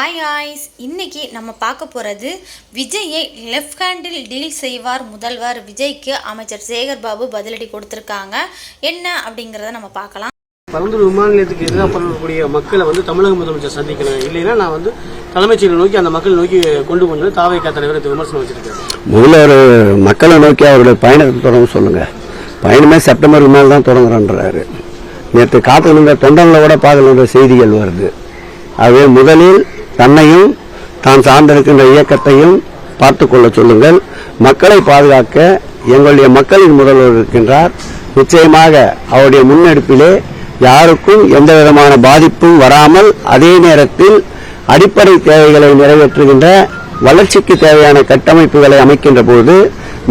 Hi guys, இன்னைக்கு நம்ம பார்க்க போகிறது விஜயை லெஃப்ட் ஹேண்டில் டீல் செய்வார் முதல்வர். விஜய்க்கு அமைச்சர் சேகர் பாபு பதிலடி கொடுத்துருக்காங்க. என்ன அப்படிங்கிறத நம்ம பார்க்கலாம். பரந்தூர் விமான நிலையத்துக்கு எதிராக பண்ணக்கூடிய மக்களை தமிழக முதலமைச்சர் சந்திக்கணும், இல்லைன்னா நான் தலைமைச் செயலை நோக்கி அந்த மக்களை நோக்கி கொண்டு வந்து தாவேகா தலைவர் விமர்சனம் வச்சிருக்கேன். முதல்ல ஒரு மக்களை நோக்கி அவருடைய பயணத்தை தொடங்க சொல்லுங்க. பயணமே செப்டம்பர் மேலே தான் தொடங்குறன்றாரு. நேற்று காத்துக்கிற தொண்டங்களோட பார்க்கணுன்ற செய்திகள் வருது. ஆகவே முதலில் தன்னையும் தான் சார்ந்திருக்கின்ற இயக்கத்தையும் பார்த்து கொள்ள சொல்லுங்கள். மக்களை பாதுகாக்க எங்களுடைய மக்களின் முதல்வர் இருக்கின்றார். நிச்சயமாக அவருடைய முன்னெடுப்பிலே யாருக்கும் எந்த விதமான பாதிப்பும் வராமல், அதே நேரத்தில் அடிப்படை தேவைகளை நிறைவேற்றுகின்ற வளர்ச்சிக்கு தேவையான கட்டமைப்புகளை அமைக்கின்ற போது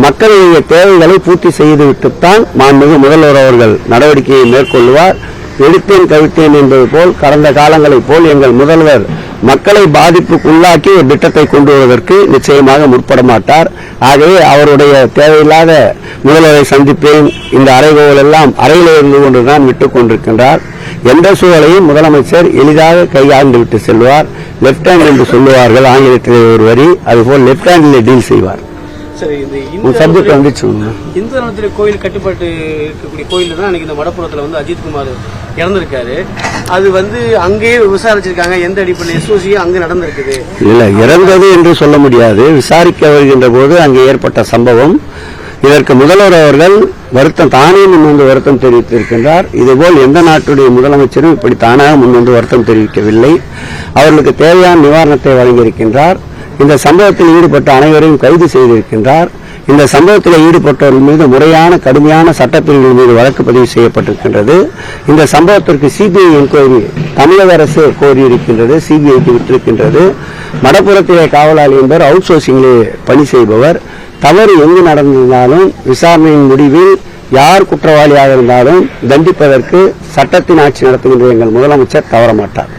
மக்களுடைய தேவைகளை பூர்த்தி செய்துவிட்டுத்தான் மாண்புமிகு முதல்வர் அவர்கள் நடவடிக்கையை மேற்கொள்வார். எடுத்தேன் கவித்தேன் என்பது போல் கடந்த காலங்களைப் போல் எங்கள் முதல்வர் மக்களை பாதிப்புக்குள்ளாக்கி ஒரு திட்டத்தை கொண்டு வருவதற்கு நிச்சயமாக முற்பட மாட்டார். ஆகவே அவருடைய தேவையில்லாத முதல்வரை சந்திப்பேன், இந்த அறைகோல் எல்லாம் அறையில் இருந்து கொண்டுதான் விட்டுக் கொண்டிருக்கின்றார். எந்த சூழலையும் முதலமைச்சர் எளிதாக கையாண்டு விட்டு செல்வார். லெப்ட் ஹேண்ட் என்று சொல்லுவார்கள் ஆங்கிலத்திலே ஒரு வரி, அதுபோல் லெப்ட் ஹேண்டில் டீல் செய்வார். இந்து கோயில் கட்டுப்பாட்டு இருக்கக்கூடிய கோயில் தான் இந்த மடப்புறத்தில் அஜித்குமார் இறந்திருக்காரு. அது அங்கேயே விசாரிச்சிருக்காங்க. எந்த அடிப்படையில் எஸ்ஓசியும் அங்கே நடந்திருக்குது. இல்ல, இறந்தது என்று சொல்ல முடியாது. விசாரிக்க வருகின்ற போது அங்கே ஏற்பட்ட சம்பவம். இதற்கு முதல்வர் அவர்கள் வருத்தம் தானே முன்வந்து வருத்தம் தெரிவித்திருக்கின்றார். இதுபோல் எந்த நாட்டுடைய முதலமைச்சரும் இப்படி தானாக முன்வந்து வருத்தம் தெரிவிக்கவில்லை. அவர்களுக்கு தேவையான நிவாரணத்தை வழங்கியிருக்கின்றார். இந்த சம்பவத்தில் ஈடுபட்ட அனைவரையும் கைது செய்திருக்கின்றார். இந்த சம்பவத்தில் ஈடுபட்டவர்கள் மீது முறையான கடுமையான சட்டப்பிரிவுகள் மீது வழக்கு பதிவு செய்யப்பட்டிருக்கின்றது. இந்த சம்பவத்திற்கு சிபிஐ என்கொயரி தமிழக அரசு கோரியிருக்கின்றது, சிபிஐக்கு விட்டிருக்கின்றது. மடப்புறத்திலே காவலாளி என்பவர் அவுட் சோர்சிங்கிலே பணி செய்பவர். தவறு எங்கு நடந்திருந்தாலும் விசாரணையின் முடிவில் யார் குற்றவாளியாக இருந்தாலும் தண்டிப்பதற்கு சட்டத்தின் ஆட்சி நடத்துகின்ற எங்கள் முதலமைச்சர் தவறமாட்டார்.